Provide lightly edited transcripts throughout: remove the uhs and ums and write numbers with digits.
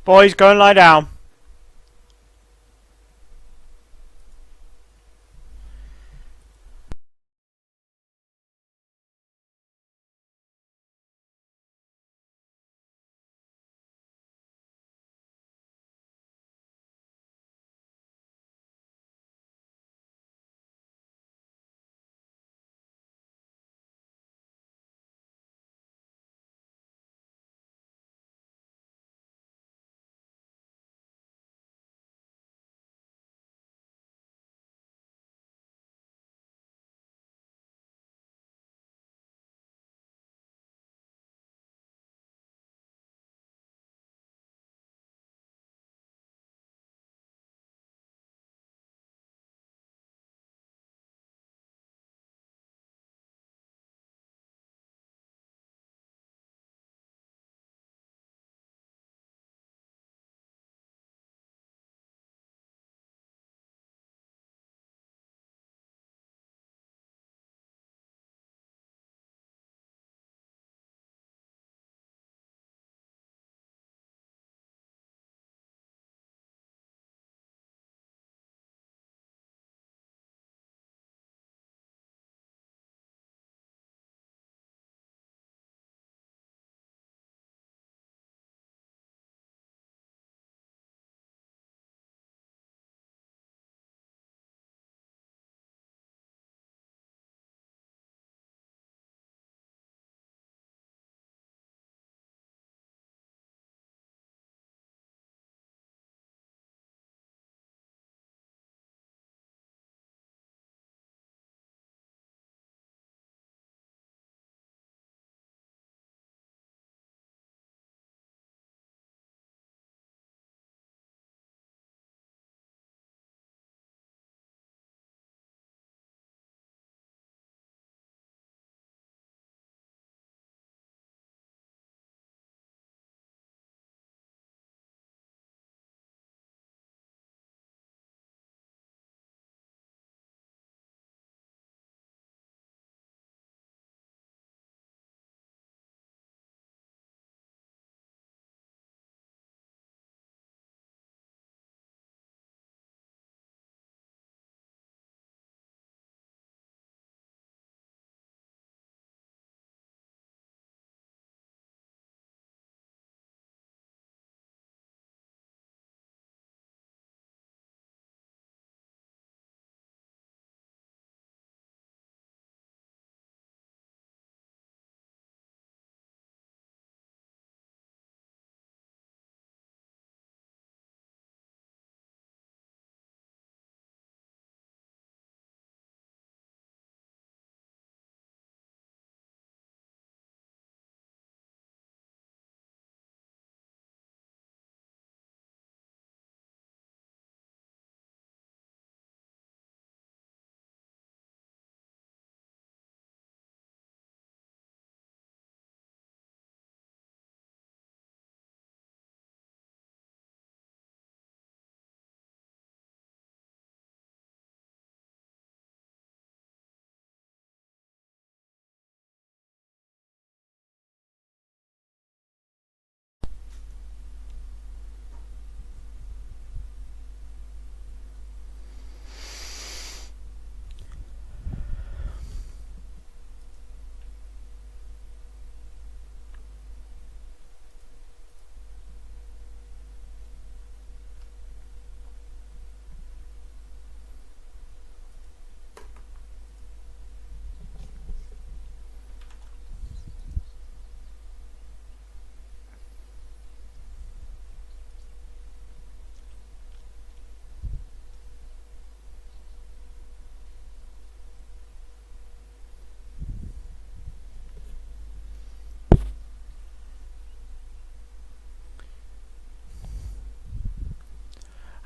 Boys, go and lie down.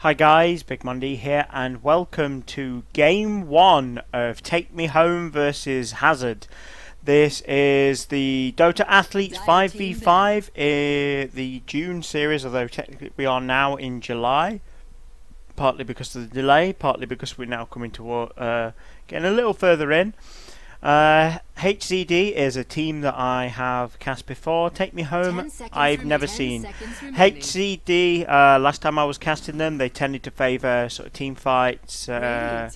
Hi guys, Big Monday here, and welcome to Game 1 of Take Me Home versus HzarD. This is the Dota Athletes 5v5 in the June series, although technically we are now in July. Partly because of the delay, partly because we're now coming to getting a little further in. HzD is a team that I have cast before. Take Me Home, I've never seen. HzD, last time I was casting them, they tended to favour sort of team fights and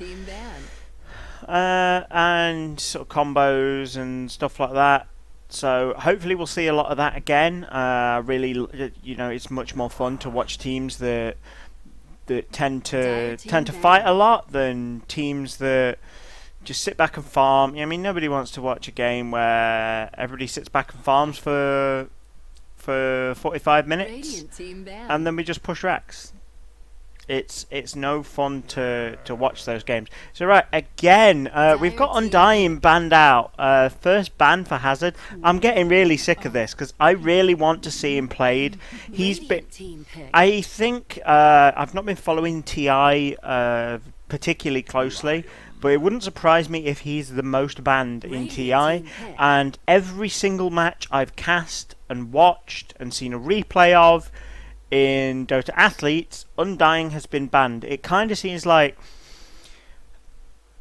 sort of combos and stuff like that. So hopefully we'll see a lot of that again. Really, it's much more fun to watch teams that tend to fight a lot than teams that just sit back and farm. I mean, nobody wants to watch a game where everybody sits back and farms for 45 minutes and then we just push racks. It's no fun to watch those games. So right, again, we've got Undying banned out. First ban for HazzarD. I'm getting really sick of this because I really want to see him played. He's been. I think I've not been following TI particularly closely, but it wouldn't surprise me if he's the most banned in TI. And every single match I've cast and watched and seen a replay of in Dota Athletes, Undying has been banned. It kind of seems like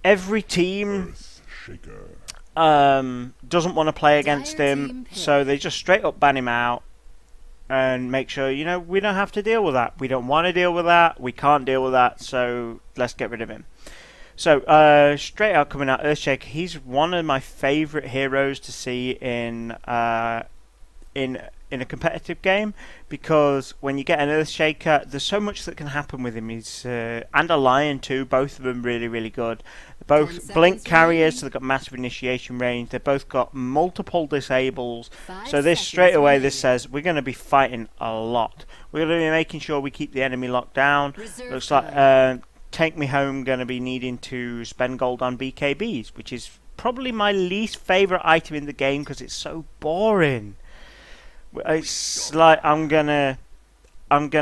every team doesn't want to play against him, so they just straight up ban him out and make sure, we don't have to deal with that. We don't want to deal with that. We can't deal with that, so let's get rid of him. So, straight out coming out, Earthshaker. He's one of my favourite heroes to see in a competitive game, because when you get an Earthshaker, there's so much that can happen with him. He's and a Lion too, both of them really, really good. They're both blink carriers, so they've got massive initiation range. They've both got multiple disables. So this straight away, this says we're going to be fighting a lot. We're going to be making sure we keep the enemy locked down. Looks like Take Me Home going to be needing to spend gold on BKBs, which is probably my least favourite item in the game because it's so boring. It's like I'm gonna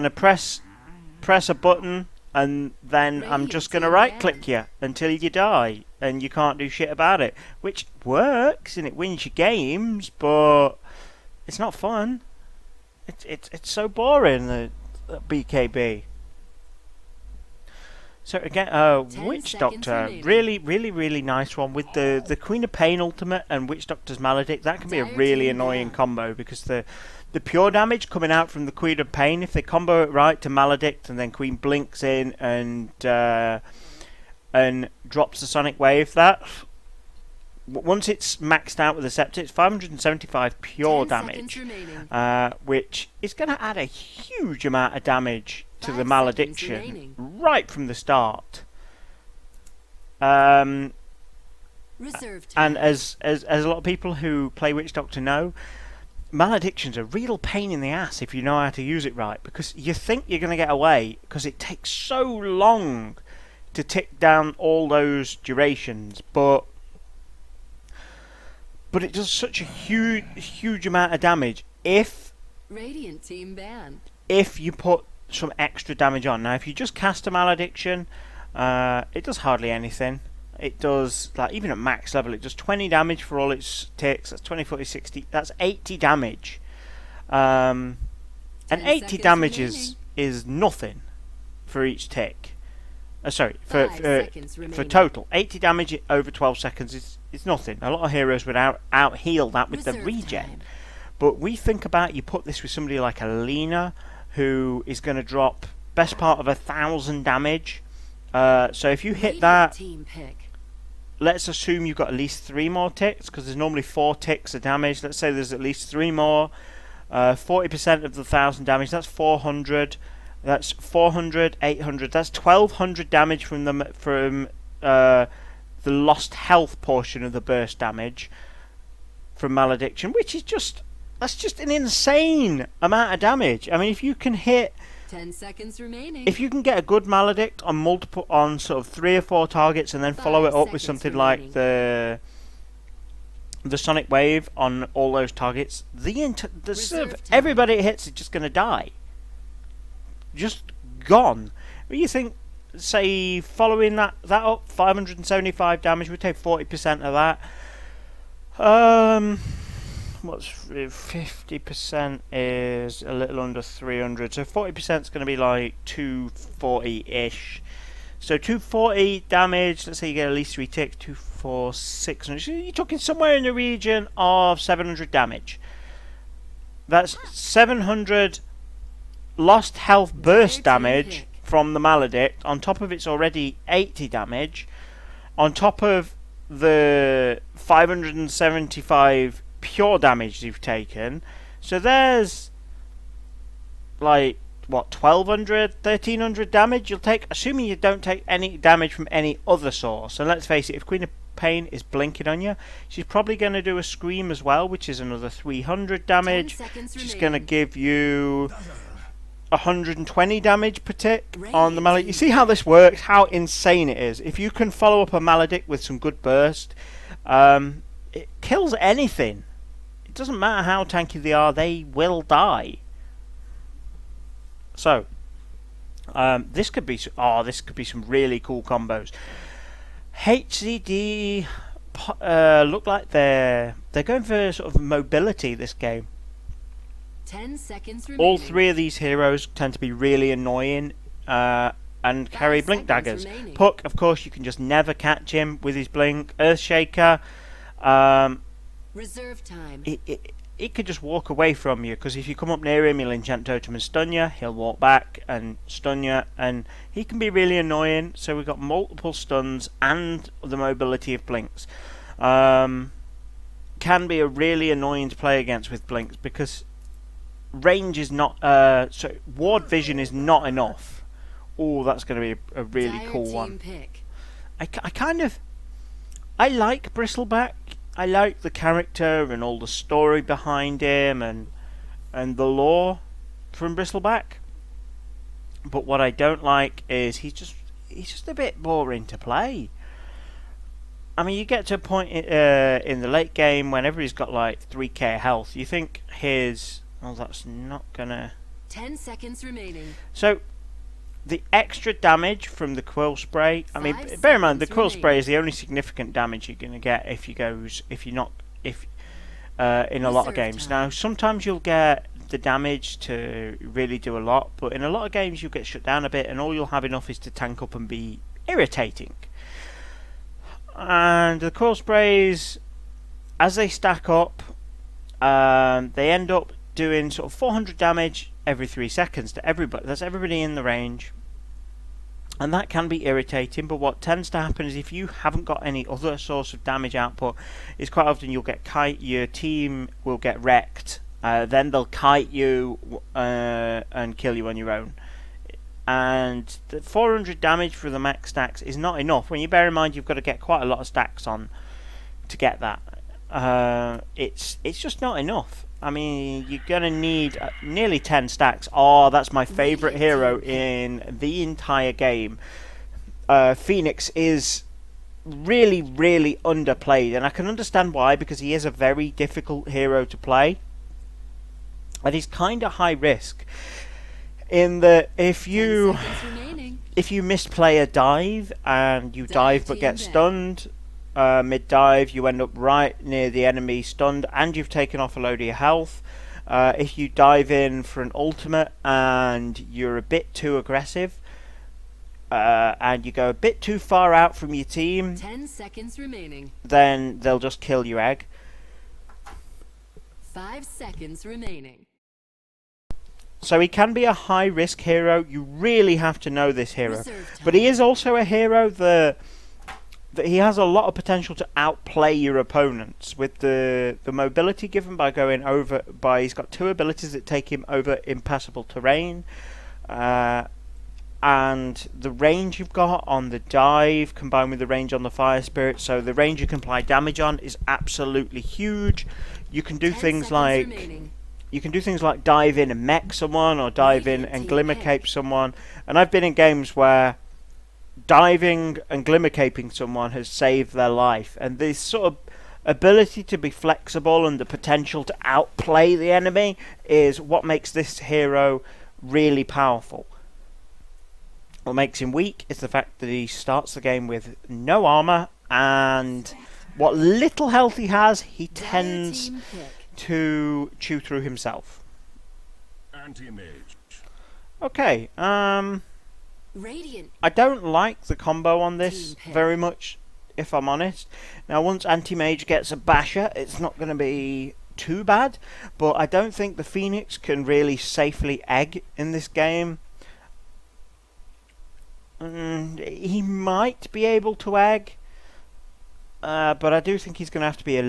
press a button and then I'm just gonna right click you until you die and you can't do shit about it, which works and it wins you games, but it's not fun. It's so boring, the BKB. So again, Witch Doctor, really, really, really nice one with the Queen of Pain ultimate and Witch Doctor's Maledict. That can be a really annoying combo because the pure damage coming out from the Queen of Pain, if they combo it right to Maledict and then Queen blinks in and drops the Sonic Wave, that once it's maxed out with the Scepter, it's 575 pure damage, which is going to add a huge amount of damage to the Malediction right from the start. And as a lot of people who play Witch Doctor know, Malediction's a real pain in the ass if you know how to use it right, because you think you're going to get away because it takes so long to tick down all those durations, but it does such a huge amount of damage if you put some extra damage on. Now if you just cast a Malediction, it does hardly anything. It does, like, even at max level, it does 20 damage for all its ticks. That's 20, 40, 60. That's 80 damage. And 80 damage is nothing for each tick. For total. 80 damage over 12 seconds is nothing. A lot of heroes would out heal that with the regen. But we think about, you put this with somebody like a Lena, who is going to drop best part of 1,000 damage. So if you hit that, let's assume you've got at least 3 more ticks, because there's normally 4 ticks of damage. Let's say there's at least 3 more. 40% of the 1,000 damage, that's 400. That's 400, 800. That's 1,200 damage from the lost health portion of the burst damage from Malediction, which is that's just an insane amount of damage. I mean, if you can hit 10 seconds remaining. If you can get a good Maledict on sort of 3 or 4 targets and then follow it up with something like the Sonic Wave on all those targets, everybody it hits is just going to die. Just gone. But you think, say, following that up, 575 damage, we take 40% of that. What's 50% is a little under 300, so 40% is going to be like 240-ish. So 240 damage, let's say you get at least 3 ticks, 2, 4, 600. You're talking somewhere in the region of 700 damage. That's 700 lost health burst damage from the Maledict, on top of its already 80 damage, on top of the 575 pure damage you've taken. So there's like, what, 1200, 1300 damage you'll take, assuming you don't take any damage from any other source. And let's face it, if Queen of Pain is blinking on you, she's probably going to do a Scream as well, which is another 300 damage. She's going to give you 120 damage per tick on the Maledict. You see how this works, how insane it is. If you can follow up a Maledict with some good burst, it kills anything. It doesn't matter how tanky they are, they will die. So, this could be some really cool combos. HzD look like they're going for sort of mobility this game. 10 seconds remaining. All three of these heroes tend to be really annoying and carry blink daggers. Remaining. Puck, of course, you can just never catch him with his blink. Earthshaker, Reserve time. he could just walk away from you, because if you come up near him, he'll enchant totem and stun you. He'll walk back and stun you, and he can be really annoying. So we've got multiple stuns and the mobility of blinks. Can be a really annoying to play against with blinks, because range is not, so ward vision is not enough. Oh, that's going to be a really Dire cool team one. pick. I like Bristleback. I like the character and all the story behind him and the lore from Bristleback. But what I don't like is he's just a bit boring to play. I mean, you get to a point in the late game when everybody's got like 3k health. You think that's not gonna. 10 seconds remaining. So the extra damage from the quill spray. I mean, 5 bear in mind the seconds quill remaining. spray is the only significant damage you're gonna get in a lot of Reserve games. time. Now, sometimes you'll get the damage to really do a lot, but in a lot of games you'll get shut down a bit, and all you'll have enough is to tank up and be irritating. And the quill sprays, as they stack up, they end up doing sort of 400 damage every 3 seconds to everybody. That's everybody in the range. And that can be irritating, but what tends to happen is if you haven't got any other source of damage output, is quite often you'll get your team will get wrecked, then they'll kite you and kill you on your own. And the 400 damage for the max stacks is not enough. When you bear in mind you've got to get quite a lot of stacks on to get that. It's just not enough. I mean, you're going to need nearly 10 stacks. Oh, that's my favourite hero in the entire game. Phoenix is really, really underplayed, and I can understand why, because he is a very difficult hero to play. And he's kind of high risk. In that, if 10 you seconds remaining. misplay a dive and you dive but get stunned, mid-dive, you end up right near the enemy stunned and you've taken off a load of your health. If you dive in for an ultimate and you're a bit too aggressive, and you go a bit too far out from your team, 10 seconds remaining. then they'll just kill your egg. 5 seconds remaining. So he can be a high-risk hero. You really have to know this hero. Reserve But he time. is also a hero that he has a lot of potential to outplay your opponents with the mobility given by going over by. He's got 2 abilities that take him over impassable terrain, and the range you've got on the dive combined with the range on the fire spirit. So the range you can apply damage on is absolutely huge. You can do 10 things seconds like. remaining. You can do things like dive in and mech someone, or dive in and glimmer cape someone. And I've been in games where diving and glimmer caping someone has saved their life. And this sort of ability to be flexible and the potential to outplay the enemy is what makes this hero really powerful. What makes him weak is the fact that he starts the game with no armor, and what little health he has, he Dire tends team pick. to chew through himself. Anti-mage. Okay, Radiant. I don't like the combo on this Team pick. very much, if I'm honest. Now, once Anti-Mage gets a basher, it's not going to be too bad, but I don't think the Phoenix can really safely egg in this game. He might be able to egg, but I do think he's going to have to be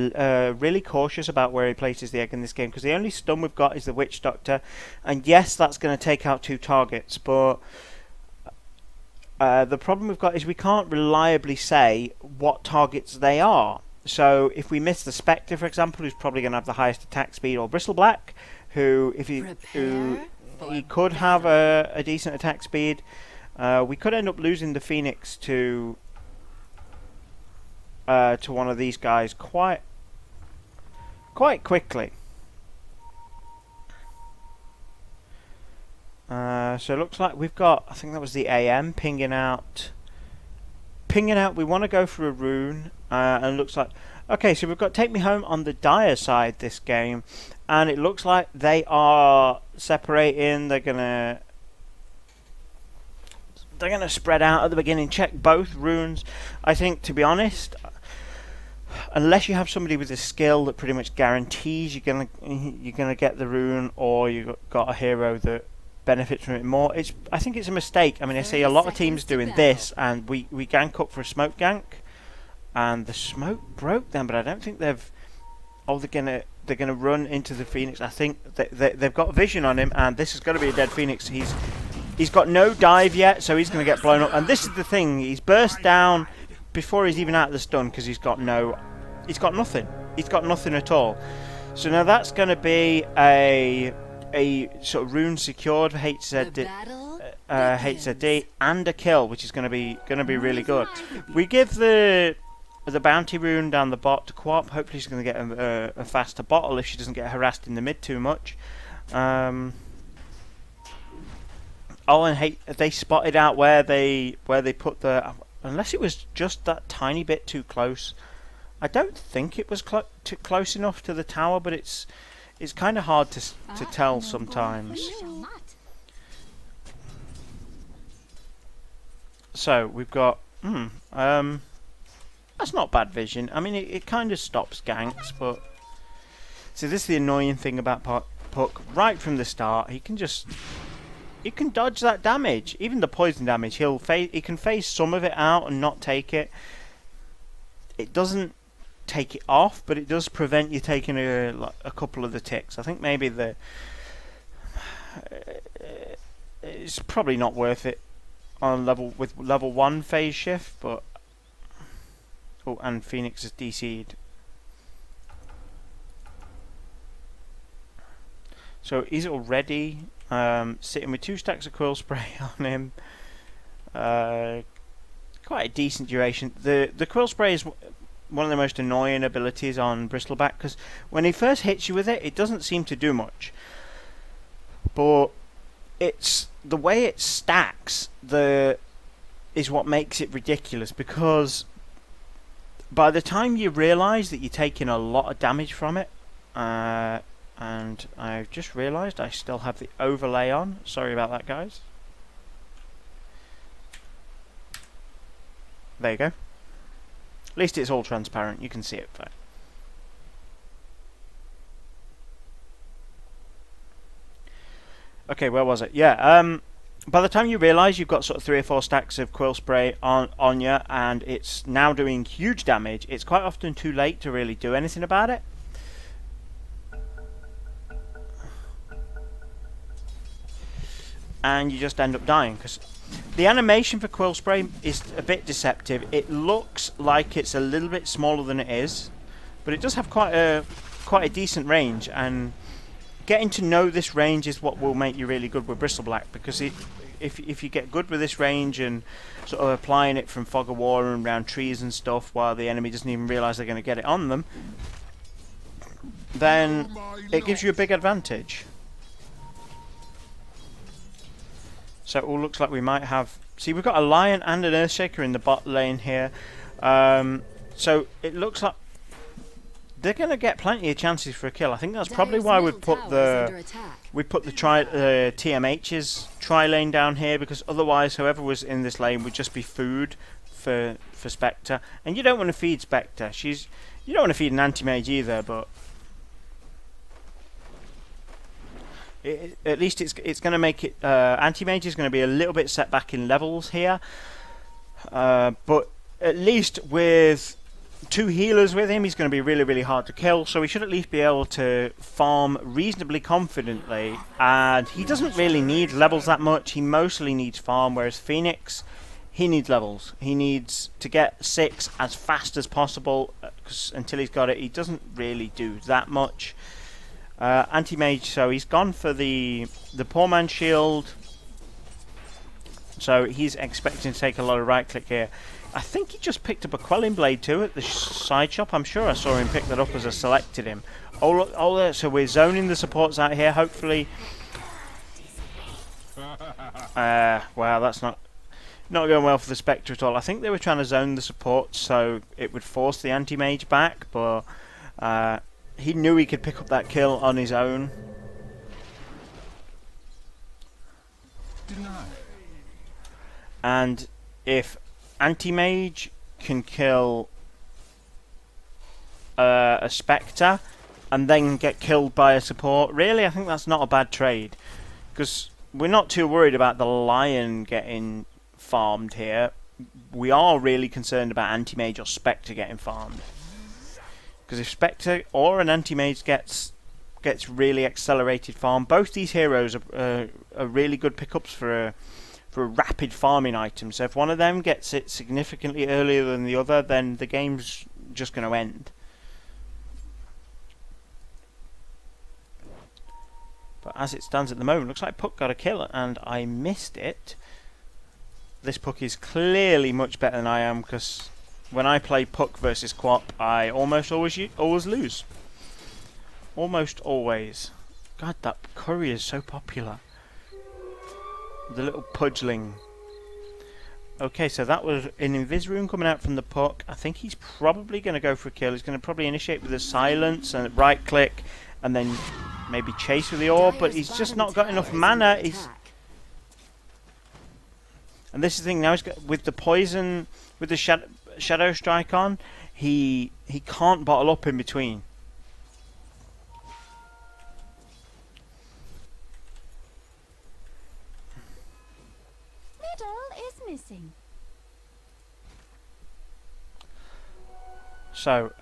really cautious about where he places the egg in this game, because the only stun we've got is the Witch Doctor, and yes, that's going to take out 2 targets, but the problem we've got is we can't reliably say what targets they are. So if we miss the Spectre, for example, who's probably going to have the highest attack speed, or Bristleblack, who he could have a decent attack speed, we could end up losing the Phoenix to one of these guys quite quickly. So it looks like we've got, I think that was the AM pinging out. We want to go for a rune, and it looks like, okay, so we've got Take Me Home on the Dire side this game, and it looks like they are separating. They're gonna spread out at the beginning, check both runes. I think, to be honest, unless you have somebody with a skill that pretty much guarantees you're gonna get the rune, or you've got a hero that benefits from it more, I think it's a mistake. I mean, I see a lot of teams doing this, and we gank up for a smoke gank, and the smoke broke them, but I don't think they've. Oh, they're gonna run into the Phoenix. I think they've got vision on him, and this is going to be a dead Phoenix. He's got no dive yet, so he's going to get blown up. And this is the thing: he's burst down before he's even out of the stun, because he's got nothing. He's got nothing at all. So now that's going to be a sort of rune secured for HzD and a kill, which is going to be really good. We give the bounty rune down the bot to Quap. Hopefully she's going to get a faster bottle if she doesn't get harassed in the mid too much. Oh, and they spotted out where they put the, unless it was just that tiny bit too close. I don't think it was too close enough to the tower, but it's kind of hard to tell sometimes. So we've got that's not bad vision. I mean, it kind of stops ganks, but so this is the annoying thing about Puck. Right from the start, he can dodge that damage, even the poison damage. He can phase some of it out and not take it. It doesn't take it off, but it does prevent you taking a couple of the ticks. I think maybe it's probably not worth it on level 1 phase shift, but and Phoenix is DC'd. So he's already sitting with 2 stacks of Quill Spray on him. Quite a decent duration. The Quill Spray is one of the most annoying abilities on Bristleback, because when he first hits you with it, it doesn't seem to do much. But it's the way it stacks is what makes it ridiculous, because by the time you realise that you're taking a lot of damage from it, and I've just realised I still have the overlay on. Sorry about that, guys. There you go. At least it's all transparent. You can see it fine. Okay, where was it? Yeah. By the time you realise you've got sort of 3 or 4 stacks of Quill Spray on you, and it's now doing huge damage, it's quite often too late to really do anything about it. And you just end up dying, because the animation for Quill Spray is a bit deceptive. It looks like it's a little bit smaller than it is, but it does have quite a decent range, and getting to know this range is what will make you really good with Bristleback, because if you get good with this range and sort of applying it from fog of war and around trees and stuff while the enemy doesn't even realise they're going to get it on them, then it gives you a big advantage. So it all looks like we might have... See, we've got a Lion and an Earthshaker in the bot lane here. So it looks like they're going to get plenty of chances for a kill. I think that's probably Dire's why middle tower is under attack. we put the TMH's tri lane down here, because otherwise whoever was in this lane would just be food for Spectre, and you don't want to feed Spectre. You don't want to feed an anti-mage either, but at least it's going to make it anti-mage is going to be a little bit set back in levels here, but at least with 2 healers with him, he's going to be really, really hard to kill, so he should at least be able to farm reasonably confidently, and he doesn't really need levels that much. He mostly needs farm, whereas Phoenix, he needs levels. He needs to get 6 as fast as possible, 'cause until he's got it, he doesn't really do that much. Anti-mage, so he's gone for the poor man's shield, so he's expecting to take a lot of right click here. I think he just picked up a quelling blade too at the side shop. I'm sure I saw him pick that up as I selected him. Oh look, so we're zoning the supports out here, hopefully. Wow, that's not going well for the Spectre at all. I think they were trying to zone the supports so it would force the anti-mage back, but he knew he could pick up that kill on his own. And if anti-mage can kill a Spectre and then get killed by a support, really, I think that's not a bad trade. Because we're not too worried about the Lion getting farmed here. We are really concerned about anti-mage or Spectre getting farmed. Because if Spectre or an anti-mage gets really accelerated farm, both these heroes are really good pickups for a rapid farming item. So if one of them gets it significantly earlier than the other, then the game's just going to end. But as it stands at the moment, looks like Puck got a kill and I missed it. This Puck is clearly much better than I am, because when I play Puck versus Quap, I almost always lose. Almost always. God, that curry is so popular. The little pudgeling. Okay, so that was an invis rune coming out from the Puck. I think he's probably going to go for a kill. He's going to probably initiate with a silence and right click, and then maybe chase with the orb, but he's just not got enough mana. And this is the thing now, with the poison, with the shadow strike on, he can't bottle up in between. Middle is missing. So,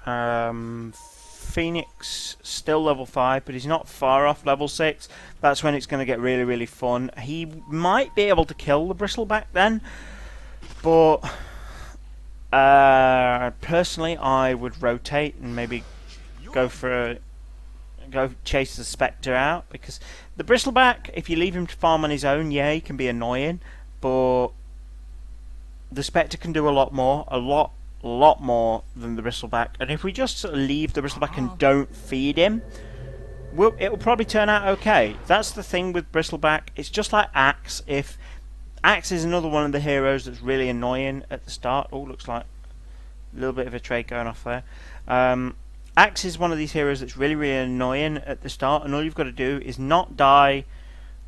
Phoenix still level 5, but he's not far off level 6. That's when it's going to get really, really fun. He might be able to kill the Bristleback then, but personally I would rotate and maybe go chase the Spectre out, because the Bristleback, if you leave him to farm on his own, yeah, he can be annoying, but the Spectre can do a lot more than the Bristleback. And if we just sort of leave the Bristleback and don't feed him, it will probably turn out okay. That's the thing with Bristleback. It's just like Axe. If Axe is another one of the heroes that's really annoying at the start. Oh, looks like a little bit of a trade going off there. Axe is one of these heroes that's really, really annoying at the start, and all you've got to do is not die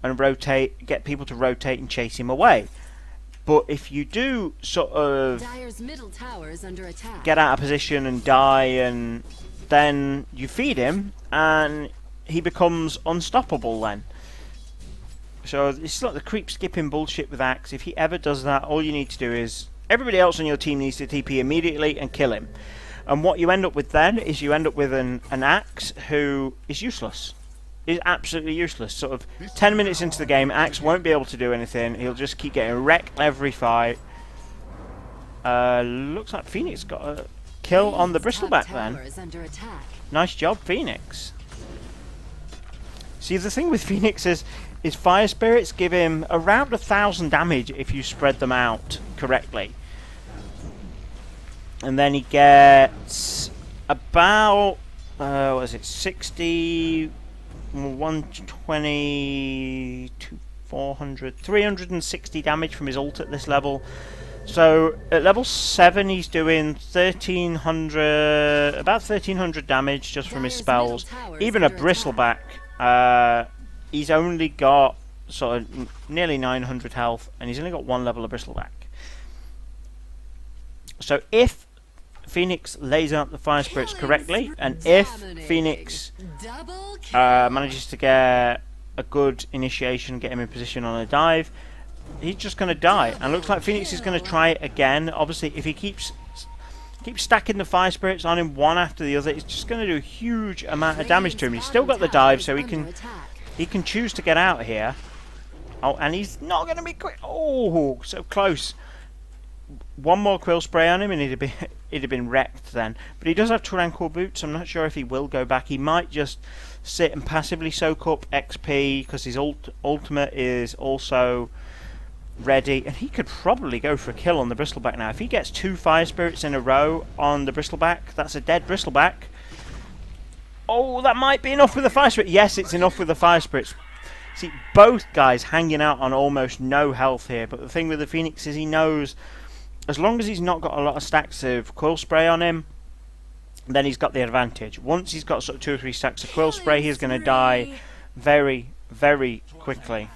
and rotate, get people to rotate and chase him away. But if you do sort of Dire's middle tower is under attack. get out of position and die, and then you feed him, and he becomes unstoppable then. So it's like the creep skipping bullshit with Axe. If he ever does that, all you need to do is, everybody else on your team needs to TP immediately and kill him. And what you end up with then is you end up with an Axe who is useless. Is absolutely useless. Sort of 10 minutes into the game, Axe won't be able to do anything. He'll just keep getting wrecked every fight. Looks like Phoenix got a kill on the Bristleback then. Nice job, Phoenix. See, the thing with Phoenix is Fire Spirits give him around 1,000 damage if you spread them out correctly. And then he gets about, what is it, 60... 120 to 400, 360 damage from his ult at this level. So at level 7 he's doing 1300, about 1300 damage just from his spells. Even a bristleback, he's only got sort of nearly 900 health, and he's only got 1 level of bristleback. So if Phoenix lays out the fire spirits correctly, and if Phoenix manages to get a good initiation, get him in position on a dive, he's just going to die. And looks like Phoenix is going to try it again. Obviously, if he keeps stacking the fire spirits on him one after the other, it's just going to do a huge amount of damage to him. He's still got the dive, so he can choose to get out here. Oh, and he's not going to be quick. Oh, so close. One more quill spray on him and he'd have been wrecked then. But he does have tyrannical boots. I'm not sure if he will go back. He might just sit and passively soak up XP because his ultimate is also ready, and he could probably go for a kill on the bristleback now. If he gets 2 fire spirits in a row on the bristleback, that's a dead bristleback. Oh, that might be enough with the fire spirit. Yes, it's enough with the fire spirits. See, both guys hanging out on almost no health here, but the thing with the Phoenix is he knows as long as he's not got a lot of stacks of quill spray on him, then he's got the advantage. Once he's got sort of 2 or 3 stacks of quill spray, he's going to die very, very quickly.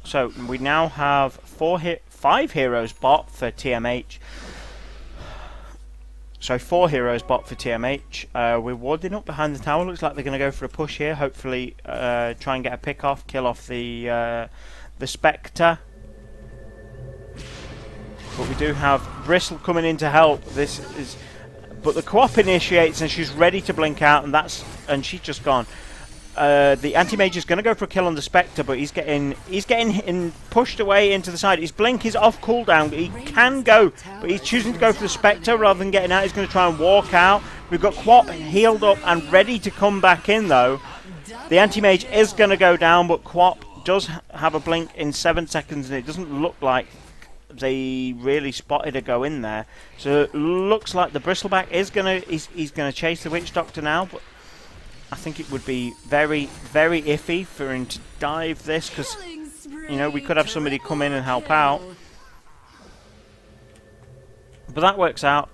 So we now have 5 heroes bot for TMH. So 4 heroes bot for TMH. We're warding up behind the tower. Looks like they're going to go for a push here. Hopefully try and get a pick off, kill off the Spectre. But we do have Bristle coming in to help. But the co-op initiates and she's ready to blink out, and she's just gone. The anti-mage is going to go for a kill on the Spectre, but he's getting pushed away into the side. His blink is off cooldown. He can go, but he's choosing to go for the Spectre rather than getting out. He's going to try and walk out. We've got Quap healed up and ready to come back in, though. The anti-mage is going to go down, but Quap does have a blink in 7 seconds, and it doesn't look like they really spotted a go in there. So it looks like the bristleback is he's gonna chase the witch doctor now, but I think it would be very, very iffy for him to dive this, because we could have somebody come in and help out. But that works out.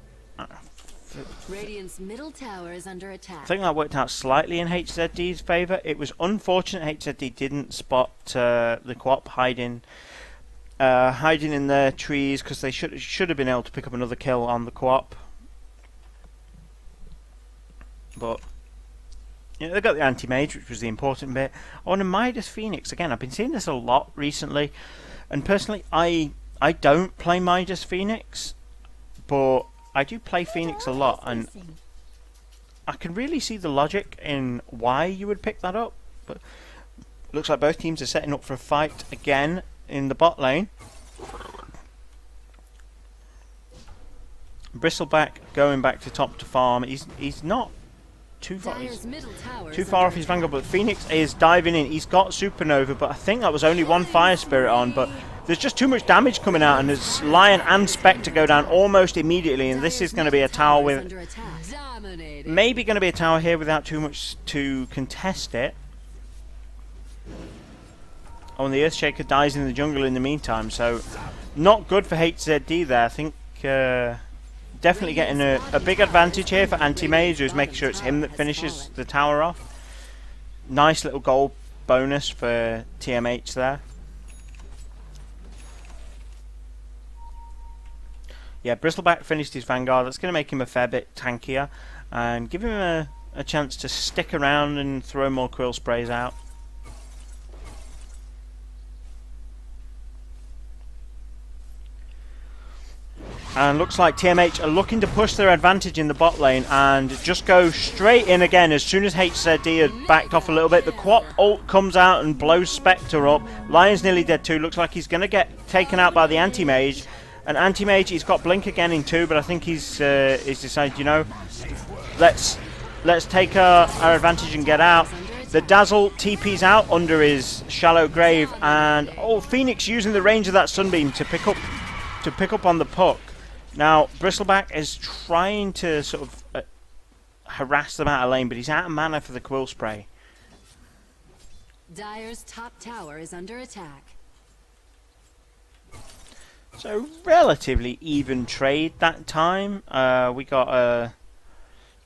Radiant's middle tower is under attack. I think that worked out slightly in HzD's favour. It was unfortunate HzD didn't spot the co-op hiding in their trees, because they should have been able to pick up another kill on the co-op. But they got the anti-mage, which was the important bit. Oh, and a Midas Phoenix again. I've been seeing this a lot recently, and personally, I don't play Midas Phoenix, but I do play Phoenix a lot, and I can really see the logic in why you would pick that up. But looks like both teams are setting up for a fight again in the bot lane. Bristleback going back to top to farm. He's not too far off his Vanguard, but Phoenix is diving in. He's got Supernova, but I think that was only 1 Fire Spirit on, but there's just too much damage coming out, and there's Lion and Spectre go down almost immediately, and this is going to be a tower with maybe going to be a tower here without too much to contest it. Oh, and the Earthshaker dies in the jungle in the meantime, so not good for HzD there. I think definitely getting a big advantage here for Anti-Mage, who's making sure it's him that finishes the tower off. Nice little gold bonus for TMH there. Yeah, Bristleback finished his Vanguard. That's going to make him a fair bit tankier and give him a chance to stick around and throw more quill sprays out. And looks like TMH are looking to push their advantage in the bot lane and just go straight in again as soon as HzD had backed off a little bit. The Quap ult comes out and blows Spectre up. Lion's nearly dead too. Looks like he's going to get taken out by the Anti-Mage. And Anti-Mage, he's got Blink again in 2, but I think he's decided, let's take our advantage and get out. The Dazzle TP's out under his shallow grave, and Phoenix using the range of that Sunbeam to pick up on the puck. Now Bristleback is trying to sort of harass them out of lane, but he's out of mana for the quill spray. Dire's top tower is under attack. So relatively even trade that time.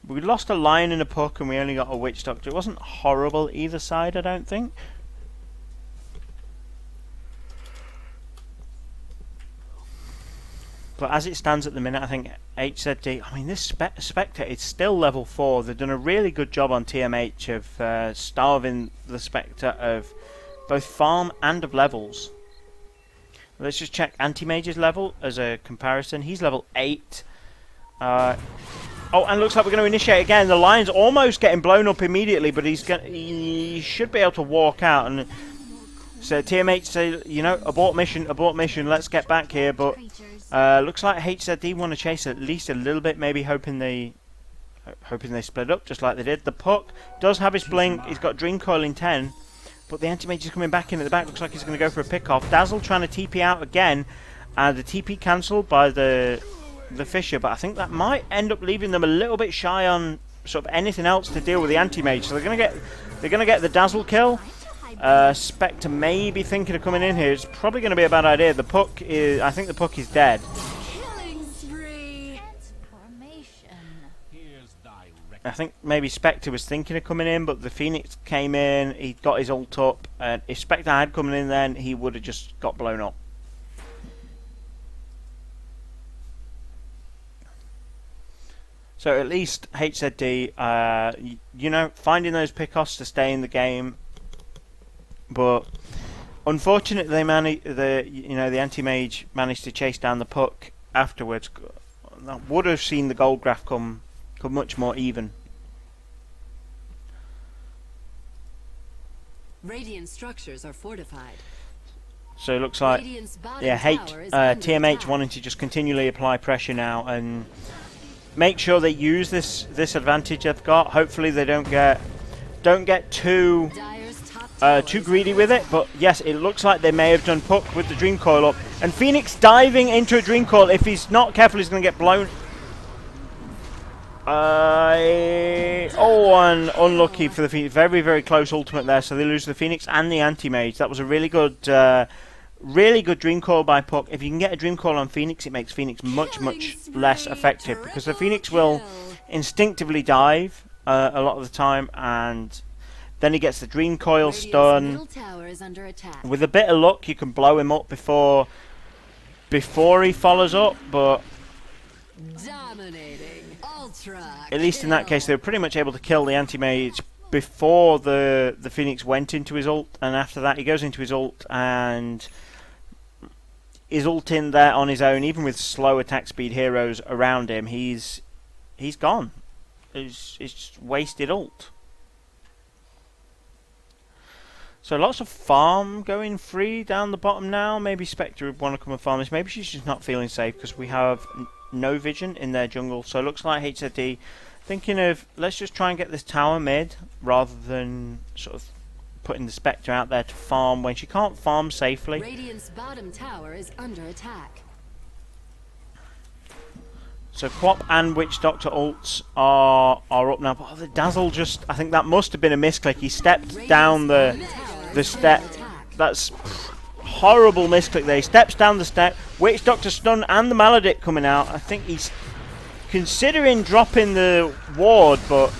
We lost a lion and a puck, and we only got a witch doctor. It wasn't horrible either side, I don't think. But as it stands at the minute, I think HzD... I mean, this Spectre is still level 4. They've done a really good job on TMH of starving the Spectre of both farm and of levels. Let's just check Anti-Mage's level as a comparison. He's level 8. Oh, and looks like we're going to initiate again. The lion's almost getting blown up immediately, but he should be able to walk out. And so TMH say, you know, abort mission, let's get back here. But looks like HzD want to chase at least a little bit, maybe hoping they split up just like they did. The puck does have his blink. He's got Dream Coil in 10. But the Anti-Mage is coming back in at the back. Looks like he's going to go for a pick-off. Dazzle trying to TP out again. And the TP cancelled by the Fisher. But I think that might end up leaving them a little bit shy on sort of anything else to deal with the Anti-Mage. So they're going to get the Dazzle kill. Spectre may be thinking of coming in here. It's probably going to be a bad idea. The puck is... I think the puck is dead. I think maybe Spectre was thinking of coming in, but the Phoenix came in, he got his ult up, and if Spectre had come in then, he would have just got blown up. So at least HzD, you know, finding those pickoffs to stay in the game, but unfortunately the Anti-Mage managed to chase down the puck afterwards. That would have seen the gold graph come much more even. Radiant structures are fortified. So it looks like TMH wanting to just continually apply pressure now and make sure they use this advantage they've got. Hopefully they don't get too greedy with it. But yes, it looks like they may have done puck with the Dream Coil up, and Phoenix diving into a Dream Coil. If he's not careful, he's going to get blown. And unlucky for the Phoenix. Very, very close ultimate there, so they lose the Phoenix and the Anti-Mage. That was a really good Dream Coil by Puck. If you can get a Dream Coil on Phoenix, it makes Phoenix much less effective, because the Phoenix will instinctively dive a lot of the time, and then he gets the Dream Coil stun. With a bit of luck, you can blow him up before he follows up, but at least in that case, they were pretty much able to kill the Anti-Mage before the Phoenix went into his ult, and after that he goes into his ult and is ult in there on his own. Even with slow attack speed heroes around him, he's gone. It's just wasted ult. So lots of farm going free down the bottom now. Maybe Spectre would want to come and farm this. Maybe she's just not feeling safe because we have no vision in their jungle. So it looks like HzD thinking of, let's just try and get this tower mid rather than sort of putting the Spectre out there to farm when she can't farm safely. Radiant's bottom tower is under attack. So Quap and Witch Doctor ults are up now. But the Dazzle just, I think that must have been a misclick. He stepped down the step. That's horrible misclick there. He steps down the step. Witch Doctor stun and the Maledict coming out. I think he's considering dropping the ward, but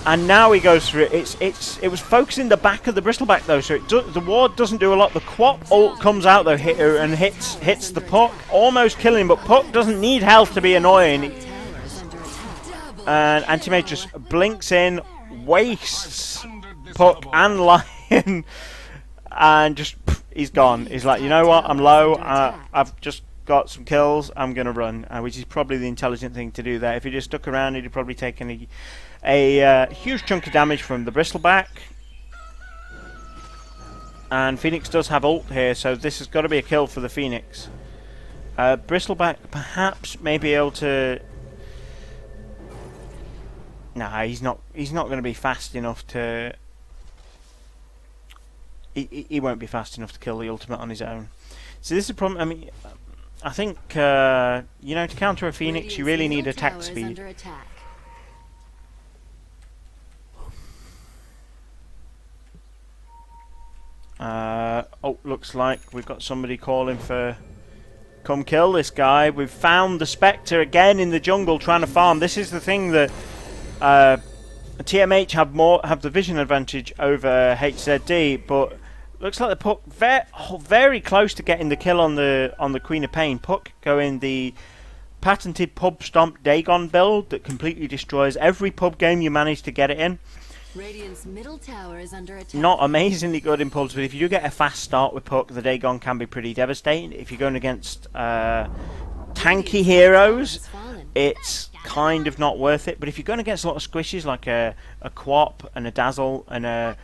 and now he goes for it. It was focusing the back of the Bristleback though, so the ward doesn't do a lot. The Quap ult comes out though, and hits the Puck, almost killing him. But Puck doesn't need health to be annoying. And Anti-Mage just blinks in, wastes Puck and Lion, and just he's gone. He's like, you know what? I'm low. I've just got some kills. I'm gonna run, which is probably the intelligent thing to do there. If he just stuck around, he'd have probably taken a huge chunk of damage from the Bristleback. And Phoenix does have ult here, so this has got to be a kill for the Phoenix. Bristleback perhaps may be able to. Nah, he's not going to be fast enough to. He won't be fast enough to kill the ultimate on his own. So this is a problem. I mean, I think you know, to counter a Phoenix, you really need attack speed. Oh, looks like we've got somebody calling for come kill this guy. We've found the Spectre again in the jungle trying to farm. This is the thing that TMH have the vision advantage over HzD, but looks like the Puck very close to getting the kill on the Queen of Pain. Puck going the patented pub stomp Dagon build that completely destroys every pub game you manage to get it in. Radiant's middle tower is under attack. Not amazingly good in pubs, but if you do get a fast start with Puck, the Dagon can be pretty devastating. If you're going against tanky heroes, it's kind of not worth it. But if you're going against a lot of squishes like a Quap and a Dazzle and a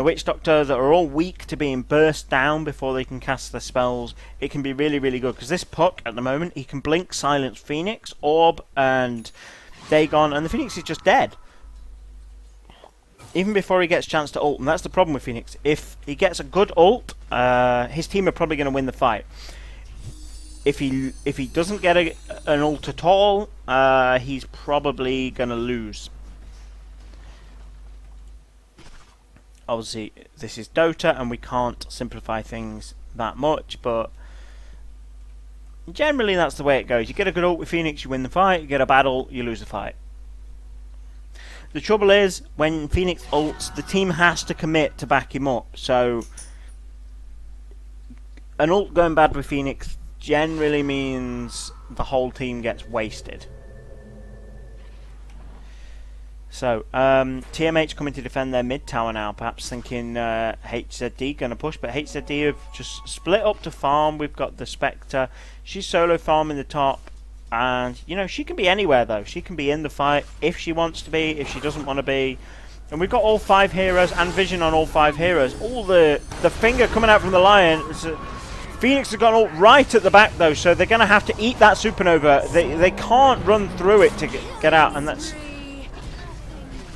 Witch Doctor that are all weak to being burst down before they can cast their spells, it can be really, really good. Because this Puck, at the moment, he can blink, silence Phoenix, Orb, and Dagon, and the Phoenix is just dead. Even before he gets a chance to ult, and that's the problem with Phoenix. If he gets a good ult, his team are probably going to win the fight. If he doesn't get an ult at all, he's probably going to lose. Obviously, this is Dota, and we can't simplify things that much, but generally that's the way it goes. You get a good ult with Phoenix, you win the fight. You get a bad ult, you lose the fight. The trouble is, when Phoenix ults, the team has to commit to back him up. So, an ult going bad with Phoenix generally means the whole team gets wasted. So, TMH coming to defend their mid tower now, perhaps thinking HzD going to push, but HzD have just split up to farm. We've got the Spectre. She's solo farming the top. And, you know, she can be anywhere, though. She can be in the fight if she wants to be, if she doesn't want to be. And we've got all 5 heroes and vision on all 5 heroes. All the finger coming out from the Lion. Phoenix has gone all right at the back, though, so they're going to have to eat that supernova. They can't run through it to get out, and that's...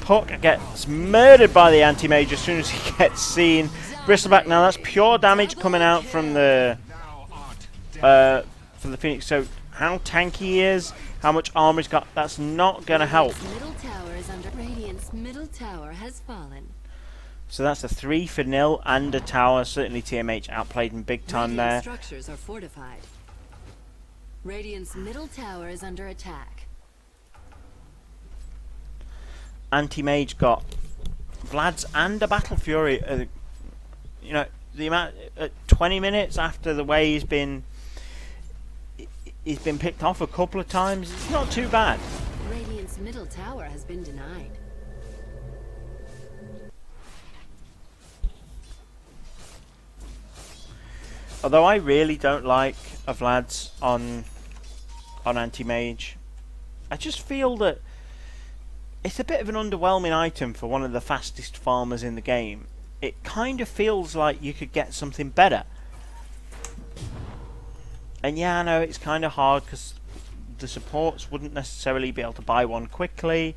Puck gets murdered by the anti-mage as soon as he gets seen. Bristleback now, that's pure damage coming out from the Phoenix. So how tanky he is, how much armor he's got, that's not going to help. Radiant's middle tower has fallen. So that's a 3-0 and a tower. Certainly TMH outplayed him big time there. Structures are fortified. Radiant's middle tower is under attack. Anti-mage got Vlad's and a Battle Fury. You know, the amount 20 minutes after the way he's been picked off a couple of times. It's not too bad. Radiant's middle tower has been denied. Although I really don't like a Vlad's on anti-mage. I just feel that it's a bit of an underwhelming item for one of the fastest farmers in the game. It kind of feels like you could get something better. And yeah, I know it's kind of hard because the supports wouldn't necessarily be able to buy one quickly.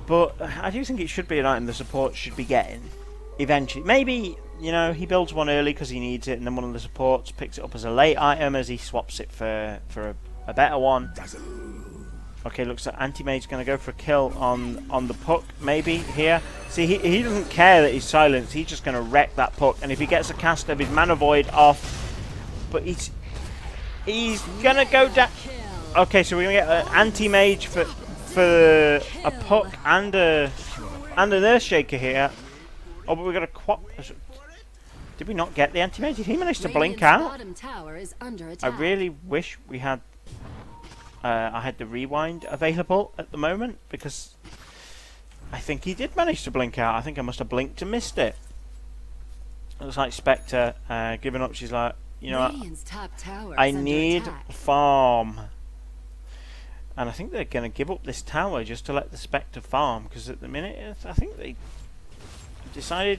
But I do think it should be an item the supports should be getting eventually. Maybe, you know, he builds one early because he needs it, and then one of the supports picks it up as a late item as he swaps it for a better one. Okay, looks like Anti-Mage's going to go for a kill on the Puck, maybe, here. See, he doesn't care that he's silenced. He's just going to wreck that Puck. And if he gets a cast of his Mana Void off... But he's going to go down... Okay, so we're going to get an Anti-Mage for a Puck and an Earthshaker here. Oh, but we've got a Quap... Did we not get the Anti-Mage? Did he manage to blink out? I really wish we had... I had the rewind available at the moment because I think he did manage to blink out. I think I must have blinked and missed it. Looks like Spectre giving up. She's like, you know what? I need farm. And I think they're going to give up this tower just to let the Spectre farm because at the minute I think they decided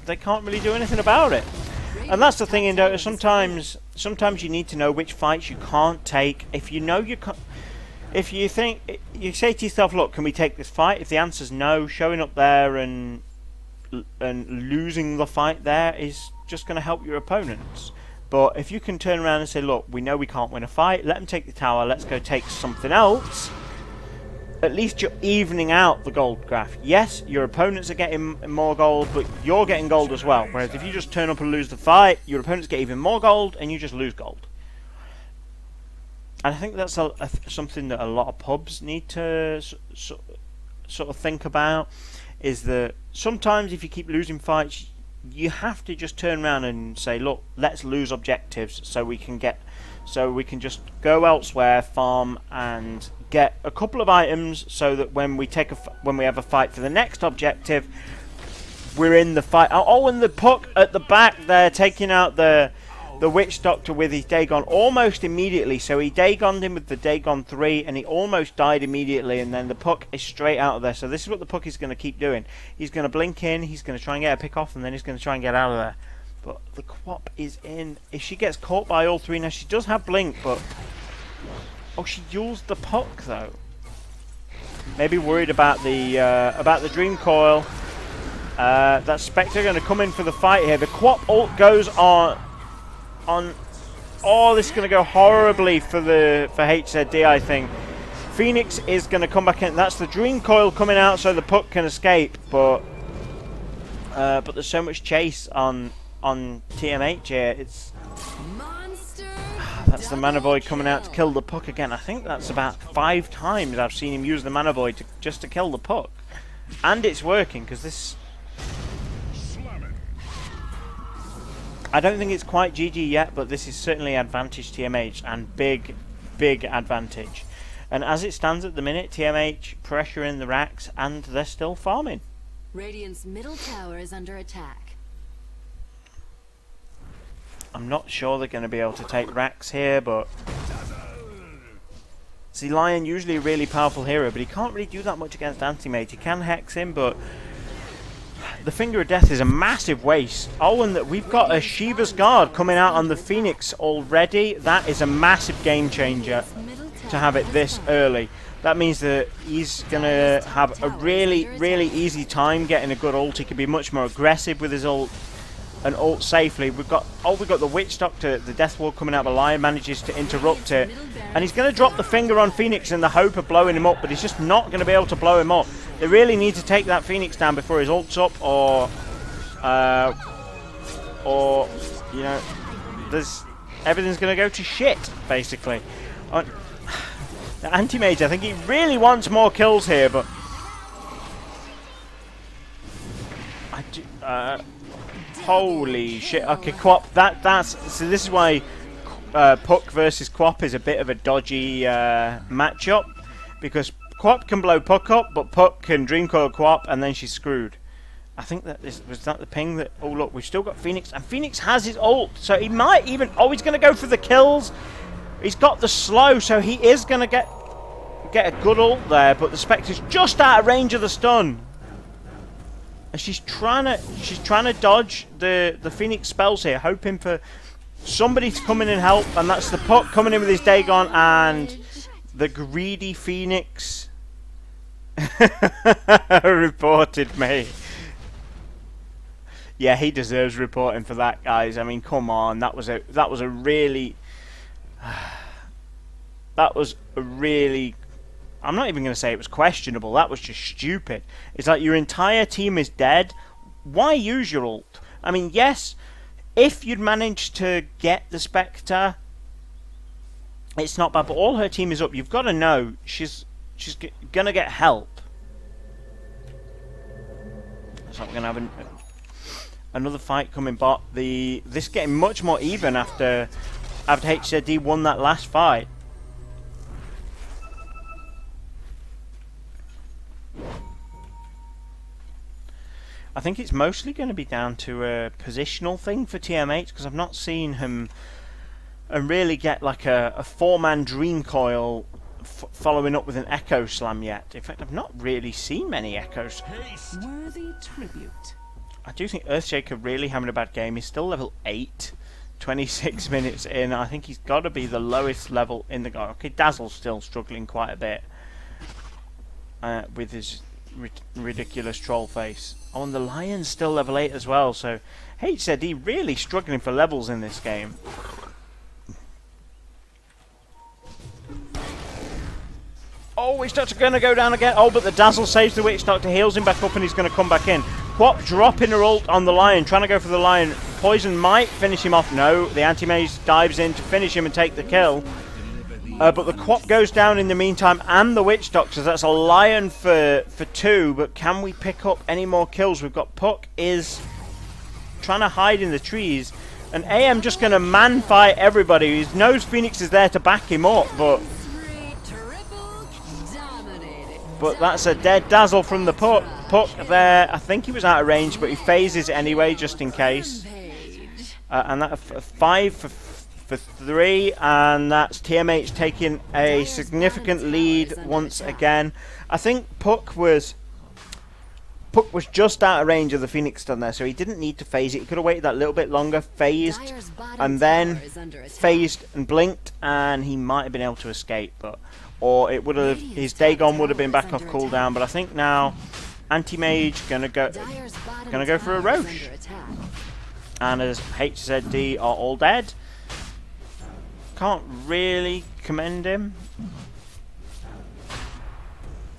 they can't really do anything about it. And that's the thing in Dota, sometimes you need to know which fights you can't take. If you know you can't, if you think, you say to yourself, look, can we take this fight? If the answer's no, showing up there and losing the fight there is just going to help your opponents. But if you can turn around and say, look, we know we can't win a fight, let them take the tower, let's go take something else, at least you're evening out the gold graph. Yes, your opponents are getting more gold, but you're getting gold as well. Whereas if you just turn up and lose the fight, your opponents get even more gold, and you just lose gold. And I think that's something that a lot of pubs need to sort of think about, is that sometimes if you keep losing fights, you have to just turn around and say, look, let's lose objectives so we can just go elsewhere, farm, and get a couple of items so that when we have a fight for the next objective, we're in the fight. Oh, and the Puck at the back there taking out the Witch Doctor with his Dagon almost immediately. So he Dagoned him with the Dagon 3 and he almost died immediately, and then the Puck is straight out of there. So this is what the Puck is going to keep doing. He's going to blink in, he's going to try and get a pick off, and then he's going to try and get out of there. But the Quap is in. If she gets caught by all three, now she does have blink, but oh, she used the Puck though. Maybe worried about the Dream Coil. That Spectre going to come in for the fight here. The Quap ult goes on. Oh, this is going to go horribly for HzD, I think. Phoenix is going to come back in. That's the Dream Coil coming out so the Puck can escape, but there's so much chase on TMH here. It's that's the Mana Void coming out to kill the Puck again. I think that's about 5 times I've seen him use the Mana Void just to kill the Puck, and it's working because this. I don't think it's quite GG yet, but this is certainly advantage TMH, and big advantage. And as it stands at the minute, TMH pressure in the racks, and they're still farming. Radiant's middle tower is under attack. I'm not sure they're going to be able to take racks here, but see, Lion usually a really powerful hero, but he can't really do that much against Anti-Mage. He can hex him, but the Finger of Death is a massive waste. Oh, and that we've got a Shiva's Guard coming out on the Phoenix already. That is a massive game changer to have it this early. That means that he's going to have a really easy time getting a good ult. He can be much more aggressive with his ult and ult safely. We've got the Witch Doctor, the Death Wall coming out, but Lion manages to interrupt it. And he's going to drop the Finger on Phoenix in the hope of blowing him up, but he's just not going to be able to blow him up. They really need to take that Phoenix down before his ult's up, or you know, everything's going to go to shit, basically. The Anti-Mage, I think he really wants more kills here, but holy shit. Okay, Quap, so this is why Puck versus Quap is a bit of a dodgy matchup, because Quap can blow Puck up, but Puck can Dream Coil Quap, and then she's screwed. I think that was that the ping that. Oh look, we've still got Phoenix, and Phoenix has his ult, so he might even. Oh, he's going to go for the kills. He's got the slow, so he is going to get a good ult there. But the Spectre's just out of range of the stun, and she's trying to dodge the Phoenix spells here, hoping for somebody to come in and help. And that's the Puck coming in with his Dagon, and the greedy Phoenix reported me. Yeah, he deserves reporting for that, guys. I mean, come on, that was a really I'm not even going to say it was questionable. That was just stupid. It's like your entire team is dead. Why use your ult? I mean, yes, if you'd managed to get the Spectre, it's not bad, but all her team is up. You've got to know she's going to get help. So we're going to have another fight coming bot. This getting much more even after HzD won that last fight. I think it's mostly going to be down to a positional thing for TMH, because I've not seen him and really get like a 4-man Dream Coil following up with an Echo Slam yet. In fact, I've not really seen many Echoes. Worthy tribute. I do think Earthshaker really having a bad game. He's still level 8, 26 minutes in. I think he's got to be the lowest level in the game. Okay, Dazzle's still struggling quite a bit with his ridiculous troll face. Oh, and the Lion's still level 8 as well, so HzD really struggling for levels in this game. Oh, Witch Doctor going to go down again. Oh, but the Dazzle saves the Witch Doctor, heals him back up, and he's going to come back in. Quap dropping her ult on the Lion, trying to go for the Lion. Poison might finish him off. No, the Anti-Mage dives in to finish him and take the kill. But the Quap goes down in the meantime, and the Witch Doctors. That's a Lion for 2, but can we pick up any more kills? We've got Puck is trying to hide in the trees, and AM just going to man fight everybody. He knows Phoenix is there to back him up, but that's a dead Dazzle from the Puck. Puck there, I think he was out of range, but he phases anyway, just in case. And that 5 for 3, and that's TMH taking a significant lead once again. I think Puck was just out of range of the Phoenix stun there, so he didn't need to phase it. He could have waited that little bit longer, phased, and then phased and blinked, and he might have been able to escape, but or it would have, his Dagon would have been back off cooldown. But I think now Anti-Mage gonna go for a Roche, and as HzD are all dead, can't really commend him.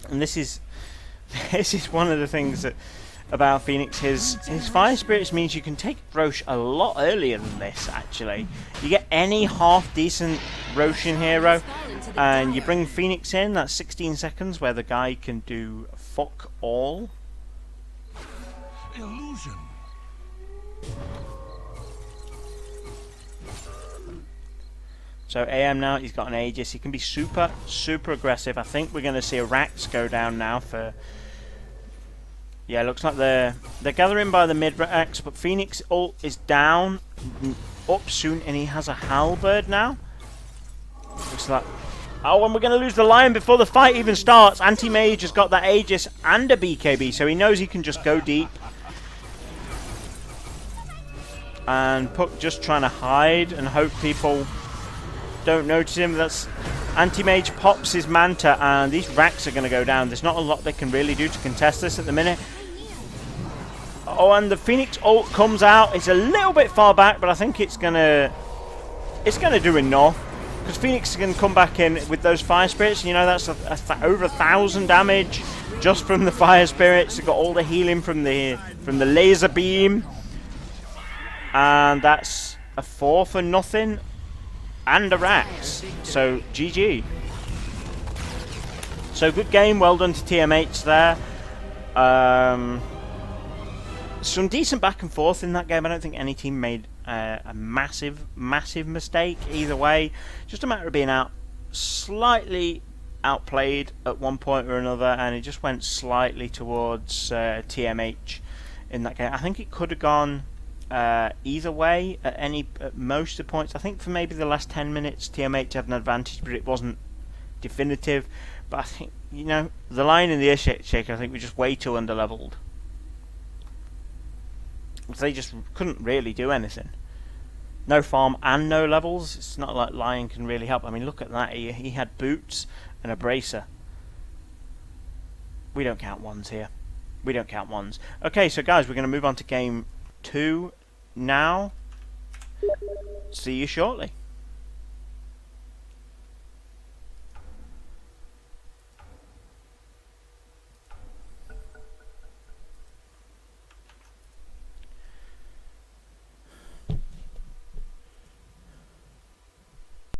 And this is one of the things that about Phoenix. His Fire Spirits means you can take Roche a lot earlier than this. Actually, you get any half decent Roshan hero, and you bring Phoenix in. That's 16 seconds where the guy can do fuck all. Illusion. So AM now, he's got an Aegis. He can be super aggressive. I think we're going to see a Rax go down now for. Yeah, looks like they're gathering by the mid Rax, but Phoenix ult is down, up soon, and he has a Halberd now. Looks like. Oh, and we're going to lose the Lion before the fight even starts. Anti-Mage has got that Aegis and a BKB, so he knows he can just go deep. And Puck just trying to hide and hope people don't notice him. That's Anti-Mage pops his Manta, and these Racks are going to go down. There's not a lot they can really do to contest this at the minute. Oh, and the Phoenix ult comes out. It's a little bit far back, but I think it's gonna do enough, because Phoenix can come back in with those Fire Spirits. You know, that's over 1,000 damage just from the Fire Spirits. They've got all the healing from the laser beam, and that's a 4 for nothing. And a Rax. So GG. So good game, well done to TMH there. Some decent back and forth in that game. I don't think any team made a massive mistake either way. Just a matter of being slightly outplayed at one point or another, and it just went slightly towards TMH in that game. I think it could have gone either way at most of the points. I think for maybe the last 10 minutes TMH had an advantage, but it wasn't definitive. But I think, you know, the Lion and the Earthshaker, I think, were just way too underleveled. They just couldn't really do anything. No farm and no levels. It's not like Lion can really help. I mean, look at that. He had boots and a bracer. We don't count ones here. We don't count ones. Okay, so guys, we're going to move on to game 2 now. See you shortly.